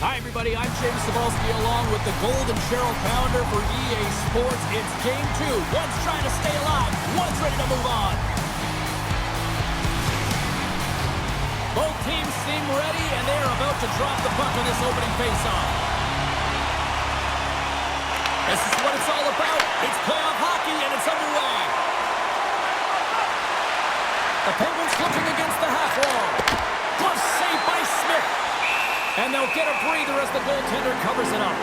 Hi, everybody. I'm James Cebulski along with the Golden Cheryl Pounder for EA Sports. It's game two. One's trying to stay alive. One's ready to move on. Both teams seem ready, and they are about to drop the puck on this opening faceoff. This is what it's all about. It's playoff hockey, and it's underway. The Penguins looking against the half wall. Glove save by Smith. And they'll get a breather as the goaltender covers it up.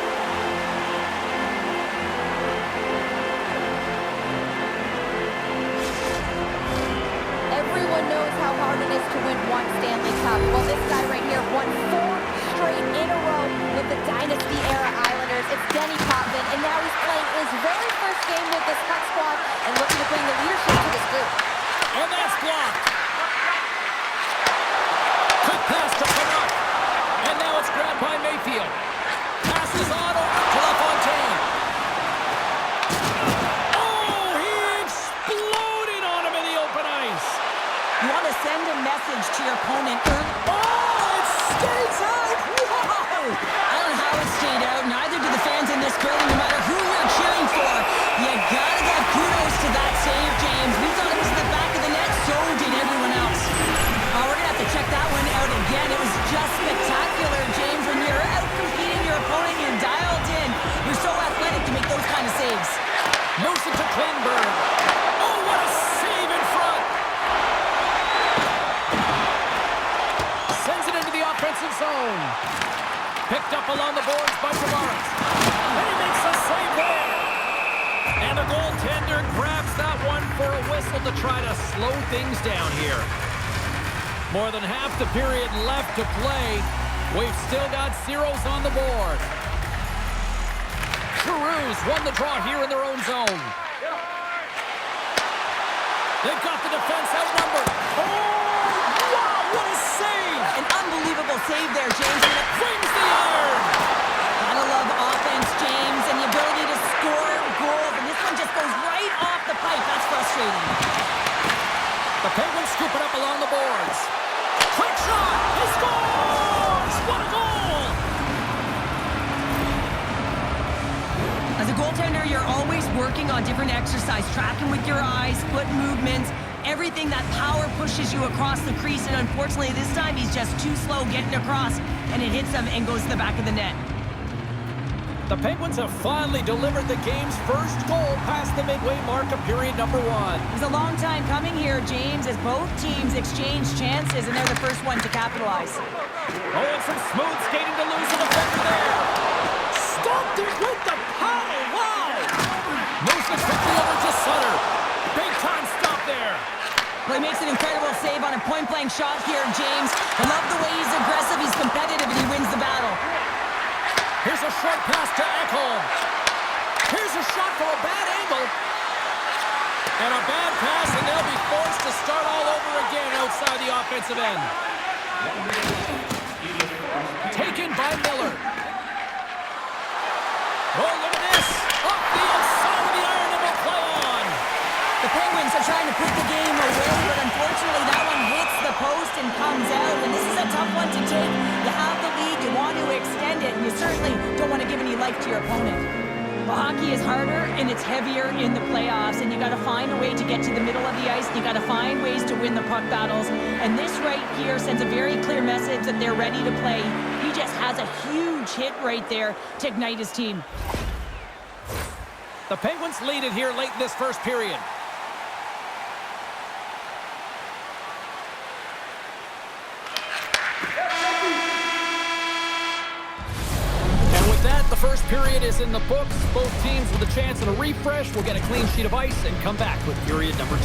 Everyone knows how hard it is to win one Stanley Cup. Well, this guy right here won 4 straight in a row with the Dynasty-era Islanders. It's Denny Potvin, and now he's playing his very first game with this Cup squad and looking to bring the leadership to this group. And that's blocked. Quick pass to Canuck. And now it's grabbed by Mayfield. Passes on over to LaFontaine. Oh, he exploded on him in the open ice. You want to send a message to your opponent. Oh, it stays out. Wow. I don't know how it stayed out. Neither do the fans in this building, no matter who you're cheering for. You got to give kudos to that save, James. We thought it was in the back of the net. So did everyone else. We're going to have to check that one out again. It was just spectacular, James. When you're out competing your opponent, you're dialed in. You're so athletic to make those kind of saves. Moves it to Klingberg. Oh, what a save in front. Sends it into the offensive zone. Picked up along the boards by Tavares. And he makes a save there. And the goaltender grabs that one for a whistle to try to slow things down here. More than half the period left to play. We've still got zeros on the board. Carews won the draw here in their own zone. They've got the defense outnumbered. Oh, wow, what a save! An unbelievable save there, James. And it Brings the iron! gotta love offense, James, and the ability to score goals. And this one just goes right off the pipe. That's frustrating. The Penguins scoop it up along the boards. Quick shot! He scores! What a goal! As a goaltender, you're always working on different exercise, tracking with your eyes, foot movements, everything that power pushes you across the crease. And unfortunately, this time he's just too slow getting across, and it hits him and goes to the back of the net. The Penguins have finally delivered the game's first goal past the midway mark of period number 1. It was a long time coming here, James, as both teams exchange chances, and they're the first one to capitalize. Oh, and some smooth skating to lose an offender there. Stopped it with the paddle. Wow! Moves it quickly over to Sutter. Big time stop there. Well, he makes an incredible save on a point-blank shot here, James. I love the way he's aggressive, he's competitive, and he wins the battle. Here's a short pass to Ekholm. Here's a shot for a bad angle. And a bad pass, and they'll be forced to start all over again outside the offensive end. Taken by Miller. Oh, look at this. Up the inside of the iron, and will play on. The Penguins are trying to put the game away, but unfortunately that one hits the post and comes out, and this is a tough one to take. You have the lead, you want to extend it, and you certainly don't want to give any life to your opponent. Well, hockey is harder and it's heavier in the playoffs, and you got to find a way to get to the middle of the ice, and you got to find ways to win the puck battles, and this right here sends a very clear message that they're ready to play. He just has a huge hit right there to ignite his team. The Penguins lead it here late in this first period. The first period is in the books. Both teams with a chance at a refresh will get a clean sheet of ice and come back with period number 2.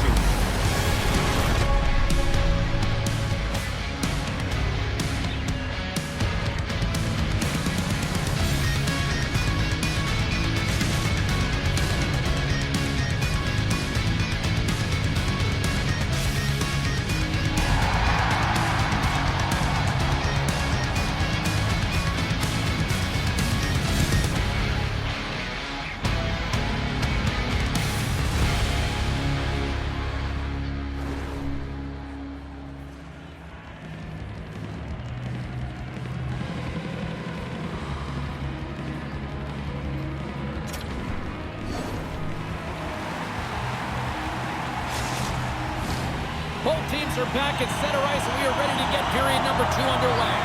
Penguins are back at center ice, and we are ready to get period number 2 underway.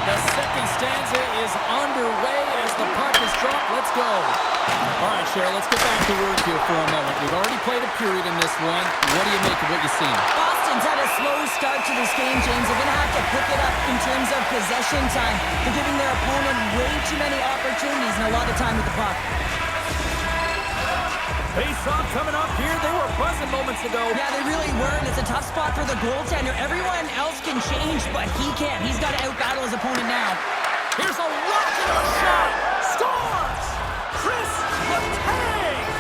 The second stanza is underway as the puck is dropped. Let's go. All right, Cheryl, let's get back to work here for a moment. We've already played a period in this one. What do you make of what you've seen? Boston's had a slow start to this game, James. They're going to have to pick it up in terms of possession time. They're giving their opponent way too many opportunities and a lot of time with the puck. Face-off coming up here. They were buzzing moments ago. Yeah, they really were, and it's a tough spot for the goaltender. Everyone else can change, but he can't. He's got to outbattle his opponent now. Here's a rocket of a shot. Scores! Chris Letang!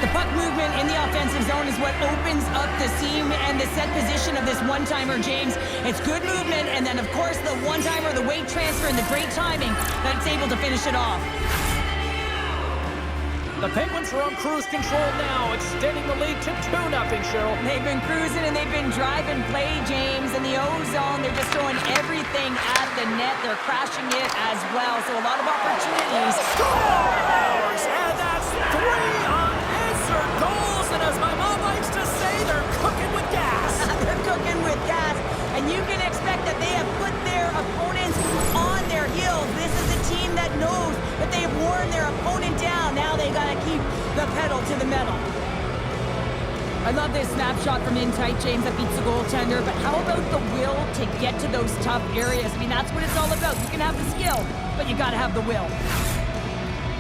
The puck movement in the offensive zone is what opens up the seam and the set position of this one-timer, James. It's good movement, and then, of course, the one-timer, the weight transfer, and the great timing that's able to finish it off. The Penguins are on cruise control now, extending the lead to 2-0, Cheryl. They've been cruising and they've been driving play, James. In the O-zone, they're just throwing everything at the net. They're crashing it as well, so a lot of opportunities. Scores! And that's 3 unanswered goals, and as my mom likes to say, they're cooking with gas. They're cooking with gas, and you can expect that they have put their opponents on their heels. This is a team that knows that they've worn their opponent down. Now they got to keep the pedal to the metal. I love this snapshot from in tight, James, that beats the goaltender, but how about the will to get to those tough areas? I mean, that's what it's all about. You can have the skill, but you got to have the will.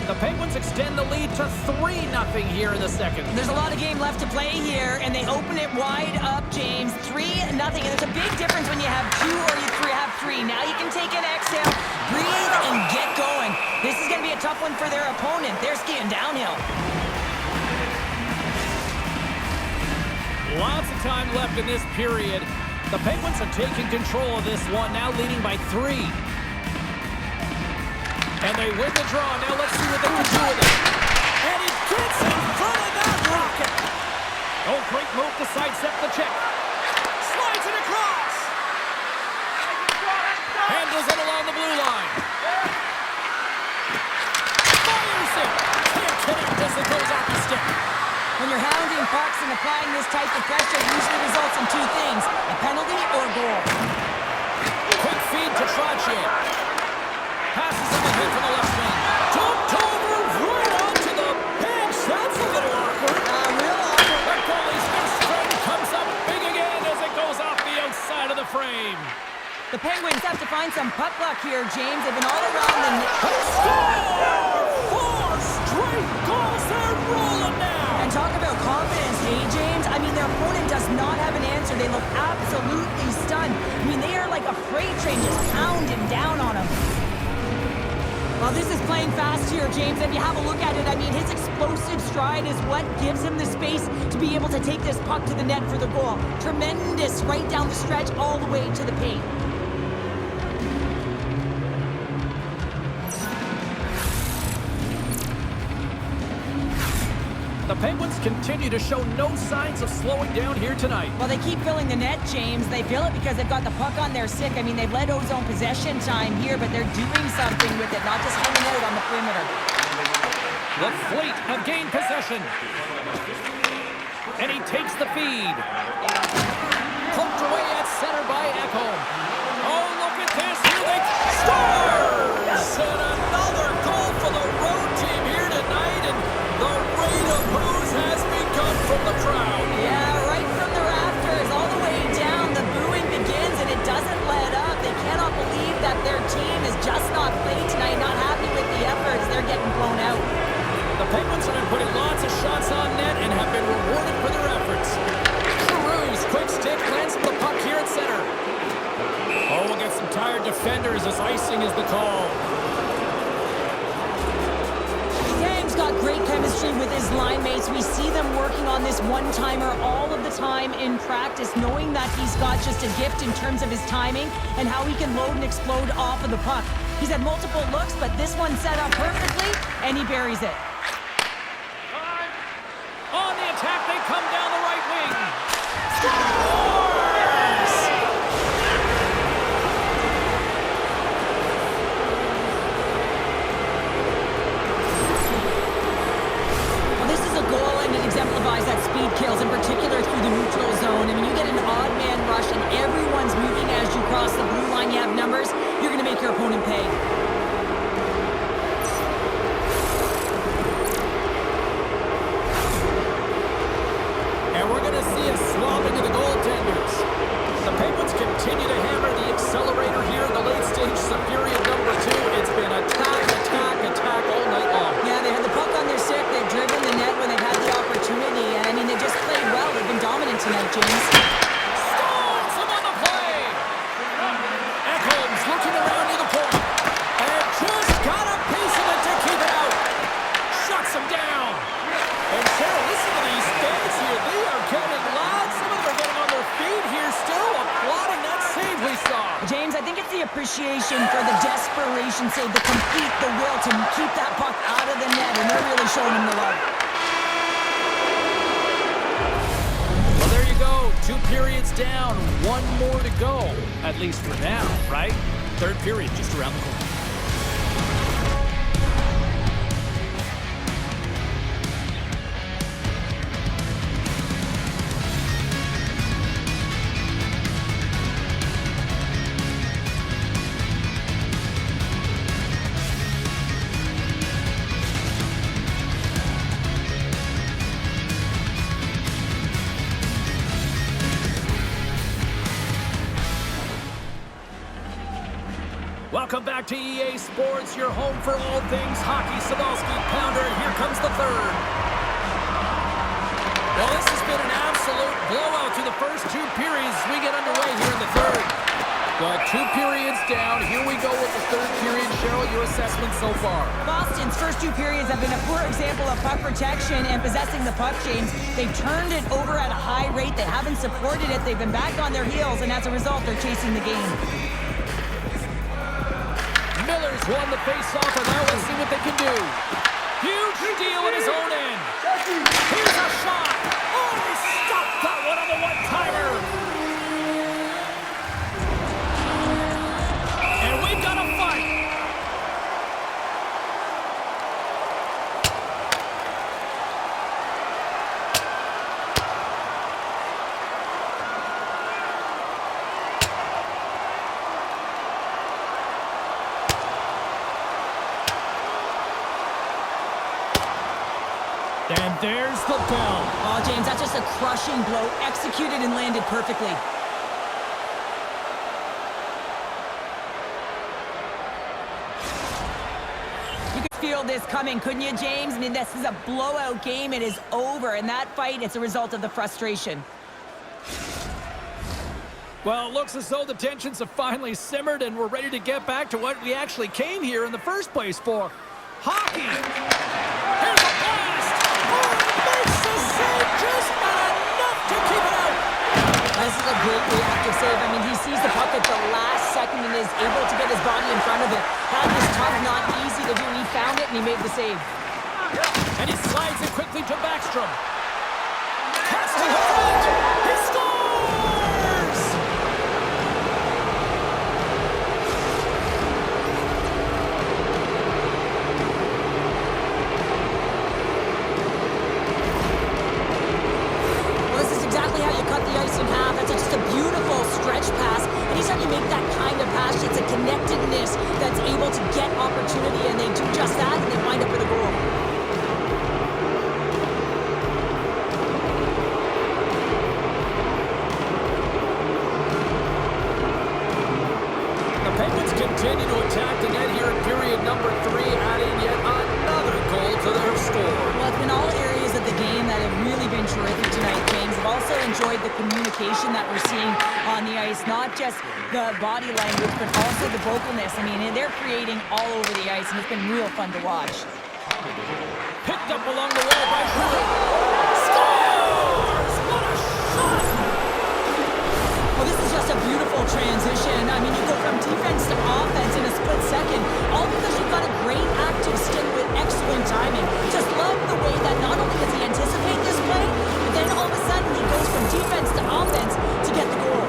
The Penguins extend the lead to 3-0 here in the second. There's a lot of game left to play here, and they open it wide up, James. 3-0, and there's a big difference when you have 2 or you have 3. Now you can take an exhale, breathe, and get going. This is going to be a tough one for their opponent. They're skiing downhill. Lots of time left in this period. The Penguins are taking control of this one, now leading by 3. And they win the draw. Now let's see what they can do with it. And he gets in front of that rocket. Oh, great move to sidestep the check. Slides it across. Handles it along the blue line. Fires it. Can't connect as it goes off the stick. When you're hounding pucks and applying this type of pressure, it usually results in 2 things, a penalty or a goal. Quick feed to Trottier. Passes on the hit from the left wing. Jumped over right onto the bench. That's a little awkward. Real awkward. The goalie's fist frame comes up big again as it goes off the outside of the frame. The Penguins have to find some puck luck here, James. They've been all around the net. They score! 4 straight goals. They're rolling now. And talk about confidence, hey, James? I mean, their opponent does not have an answer. They look absolutely stunned. I mean, they are like a freight train just pounding down on them. Well, this is playing fast here, James. If you have a look at it, I mean, his explosive stride is what gives him the space to be able to take this puck to the net for the goal. Tremendous right down the stretch all the way to the paint. The Penguins continue to show no signs of slowing down here tonight. Well, they keep filling the net, James. They fill it because they've got the puck on their stick. I mean, they've led O-zone possession time here, but they're doing something with it, not just hanging out on the perimeter. The Fleet have gained possession. And he takes the feed. Poked away at center by Ekholm. Oh, look at this. Here they scores! And another goal for the road team here tonight. And the rate of booze has begun from the crowd. Yeah, right from the rafters all the way down. The booing begins, and it doesn't let up. They cannot believe that their team is just not playing tonight, not happy with the efforts. They're getting blown out. The Penguins have been putting lots of shots on net and have been rewarded for their efforts. Giroux's quick stick lands the puck here at center. Oh, we'll get some tired defenders as icing is the call. Tang's got great chemistry with his line mates. We see them working on this one-timer all of the time in practice, knowing that he's got just a gift in terms of his timing and how he can load and explode off of the puck. He's had multiple looks, but this one set up perfectly, and he buries it. On the attack, they come down the right wing. Scores! appreciation for the desperation save, the will to keep that puck out of the net, and they're really showing him the love. Well, there you go. 2 periods down, 1 more to go, at least for now, right? Third period just around the corner. Welcome back to EA Sports, your home for all things hockey. Savalsky, pounder, and here comes the third. Well, this has been an absolute blowout through the first 2 periods as we get underway here in the third. Well, 2 periods down. Here we go with the third period. Cheryl, your assessment so far? Boston's first 2 periods have been a poor example of puck protection and possessing the puck, James. They've turned it over at a high rate. They haven't supported it. They've been back on their heels, and as a result, they're chasing the game. Miller's won the face-off, and now let's see what they can do. Huge steal at his own end. Here's a shot. Oh, he stopped that one on the one-timer. And we've got a fight. And there's the bell. Oh, James, that's just a crushing blow, executed and landed perfectly. You could feel this coming, couldn't you, James? I mean, this is a blowout game. It is over, and that fight, it's a result of the frustration. Well, it looks as though the tensions have finally simmered, and we're ready to get back to what we actually came here in the first place for. Hockey! Here's a blast! Makes the save, just not enough to keep it out. This is a great reactive save. I mean, he sees the puck at the last second and is able to get his body in front of it. That was tough, not easy to do. He found it and he made the save. And he slides it quickly to Backstrom. Has to hold! He scores! Anytime you make that kind of pass, it's a connectedness that's able to get opportunity, and they do just that, and they wind up with a goal. The Penguins continue to attack the net here in period number 3, adding yet another goal to their score. Well, it's been all areas of the game that have really been terrific tonight, James. I've also enjoyed the communication that we're seeing on the ice, not just the body language, but also the vocalness. I mean, they're creating all over the ice, and it's been real fun to watch. Picked up along the wall by Giroux. Scores! What a shot! Well, this is just a beautiful transition. I mean, you go from defense to offense in a split second, all because you've got a great active stick with excellent timing. Just love the way that not only does he anticipate this play, but then all of a sudden he goes from defense to offense to get the goal.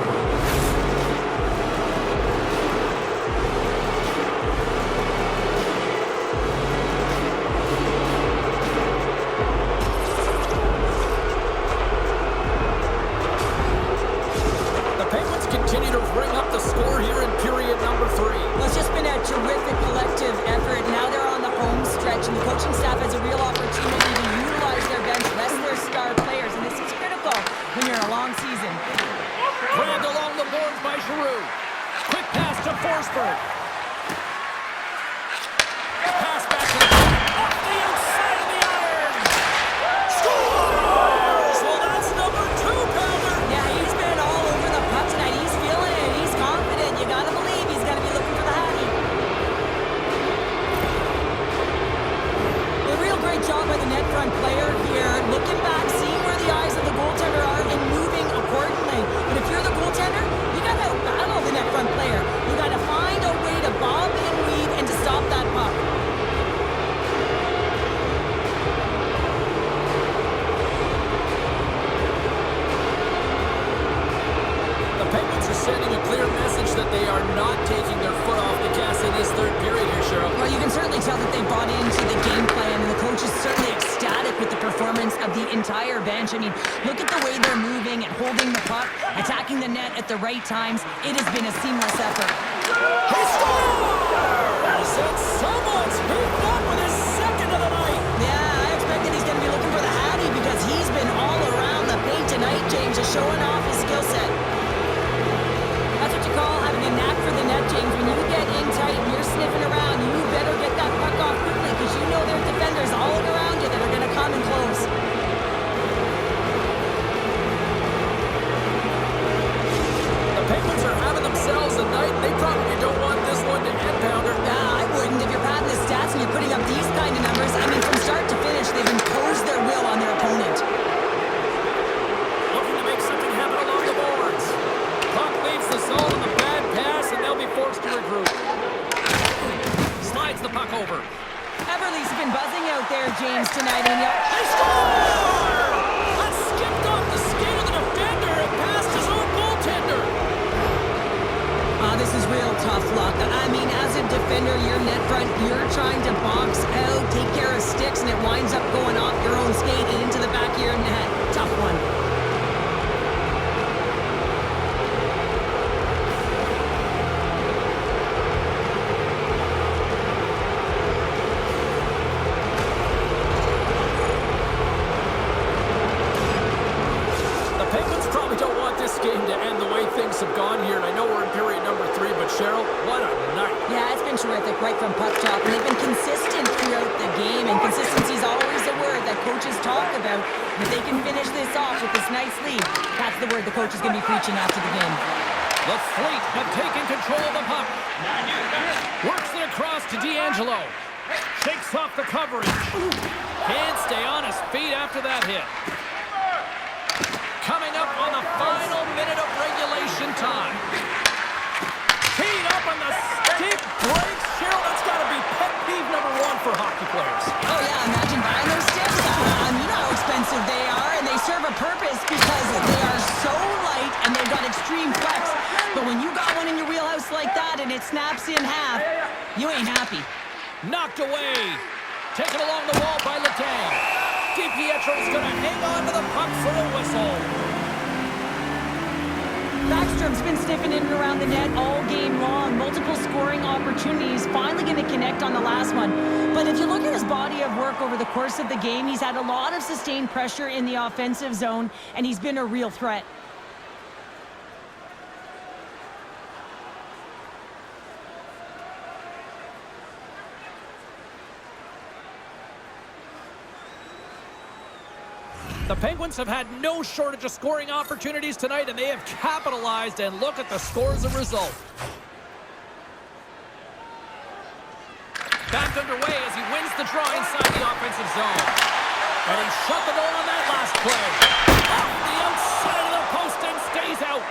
Continue to bring up the score here in period number 3. Well, it's just been a terrific collective effort. Now they're on the home stretch, and the coaching staff has a real opportunity to utilize their bench, rest their star players, and this is critical when you're in a long season. Grabbed along the boards by Giroux. Quick pass to Forsberg. Pass back to off the outside of the iron. Scores! Well, that's number 2, Pounder. Yeah, he's been all over the puck tonight. He's feeling it. He's confident. You gotta believe he's gonna be looking for the Hattie. A real great job by the net front player here. Looking back, seeing where the eyes of the goaltender are and moving accordingly. But if you're the goaltender, you gotta battle the net front player. You gotta find are not taking their foot off the gas in this third period here, Cheryl. Well, you can certainly tell that they bought into the game plan, and the coach is certainly ecstatic with the performance of the entire bench. I mean, look at the way they're moving and holding the puck, attacking the net at the right times. It has been a seamless effort. He scores! And someone's heaped up with his second of the night. Yeah, I expect that he's going to be looking for the Hattie because he's been all around the paint tonight, James, just showing off his skill set. That's what you call having a knack for the net, James. When you get in tight and you're sniffing around, you better get that puck off quickly because you know there's defenders all around you that are going to come and close. The Penguins are having themselves a night. They probably don't want this one to end, Pounder. I wouldn't. If you're padding the stats and you're putting up these kind of numbers, I mean, from start to finish, they've imposed their will on their opponent. Looking to make something happen along the boards. Puck leaves the zone on the bad pass, and they'll be forced to regroup. Slides the puck over. Everly's been buzzing out there, James, tonight. And They score! That skipped off the skate of the defender and past his own goaltender. this is real tough luck. I mean, as a defender, your net front, you're trying to box out, take care of sticks, and it winds up going off your own skate and into the back of your net. Tough one. Game to end the way things have gone here, and I know we're in period number 3, but Cheryl, what a night. Yeah, it's been terrific right from puck drop, and they've been consistent throughout the game, and consistency is always a word that coaches talk about. If they can finish this off with this nice lead, that's the word the coach is going to be preaching after the game. The Fleet have taken control of the puck. Works it across to D'Angelo. Shakes off the coverage. Can't stay on his feet after that hit. Coming up on the final minute of regulation time. Teed up on the steep breaks. Cheryl, that's got to be pet peeve number 1 for hockey players. Oh, yeah, imagine buying those sticks. You know how expensive they are, and they serve a purpose because they are so light and they've got extreme flex. But when you got one in your wheelhouse like that and it snaps in half, you ain't happy. Knocked away. Taken along the wall by Letang. DiPietro's going to hang on to the puck for a whistle. Backstrom's been sniffing in and around the net all game long. Multiple scoring opportunities. Finally going to connect on the last one. But if you look at his body of work over the course of the game, he's had a lot of sustained pressure in the offensive zone, and he's been a real threat. The Penguins have had no shortage of scoring opportunities tonight, and they have capitalized, and look at the score as a result. Back underway as he wins the draw inside the offensive zone. And he shut the goal on that last play. Off the outside of the post and stays out.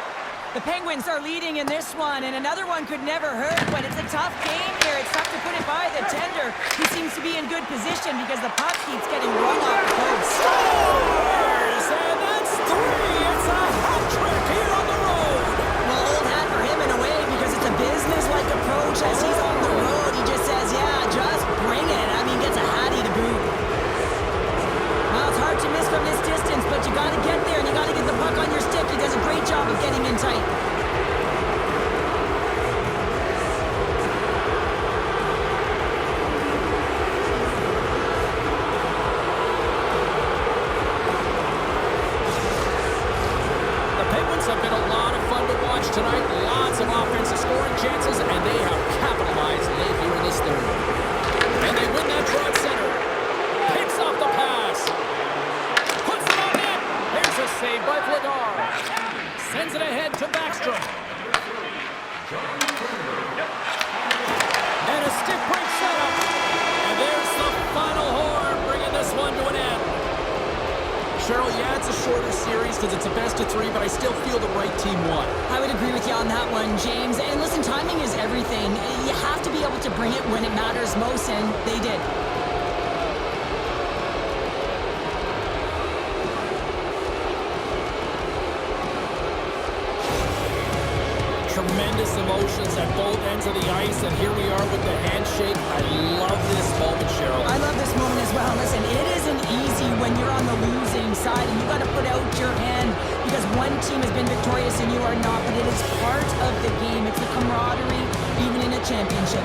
The Penguins are leading in this one, and another one could never hurt, but it's a tough game here. It's tough to put it by the tender, who seems to be in good position because the puck keeps getting run off the post. Scores! And that's 3! It's a hat trick here on the road! Well, old hat for him in a way because it's a business-like approach as he's on the road. He just says, yeah, just bring it. I mean, gets a hattie to boot. Well, it's hard to miss from this distance, but you got to get there and you got to get the puck on your stick. He does a great job of getting in tight. The Penguins have been a lot of fun to watch tonight. Lots of offensive scoring chances, and they have capitalized late here in this third. And they win that draw at center. Picks off the pass. Puts it on in. There's a save by Vladar. Sends it ahead to Backstrom. And a stick break setup. And there's the final horn, bringing this one to an end. Cheryl, yeah, it's a shorter series because it's a best-of-3, but I still feel the right team won. I would agree with you on that one, James. And listen, timing is everything. You have to be able to bring it when it matters most, and they did. Tremendous emotions at both ends of the ice, and here we are with the handshake. I love this moment, Cheryl. I love this moment as well. Listen, it isn't easy when you're on the losing side and you got to put out your hand because one team has been victorious and you are not, but it is part of the game. It's the camaraderie, even in a championship.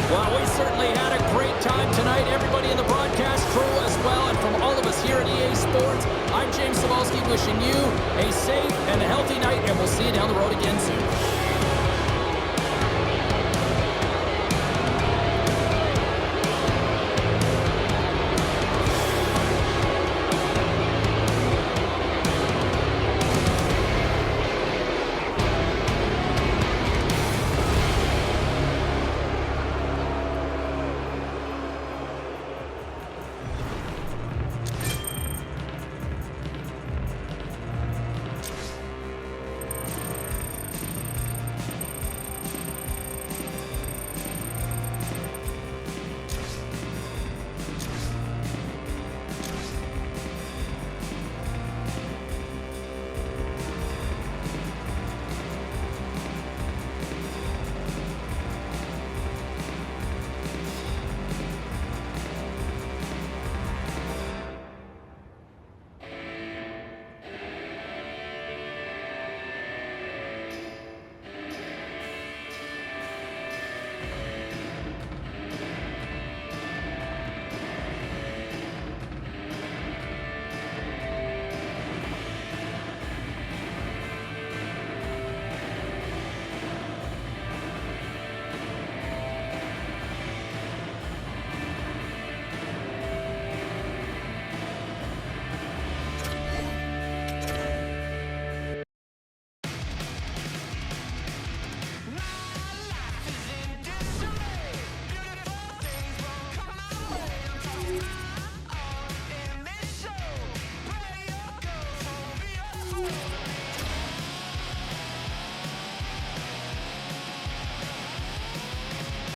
Well, we certainly had a great time tonight. Everybody in the broadcast crew as well, and from all of us here at EA Sports, I'm James Cybulski wishing you a safe and healthy night, and we'll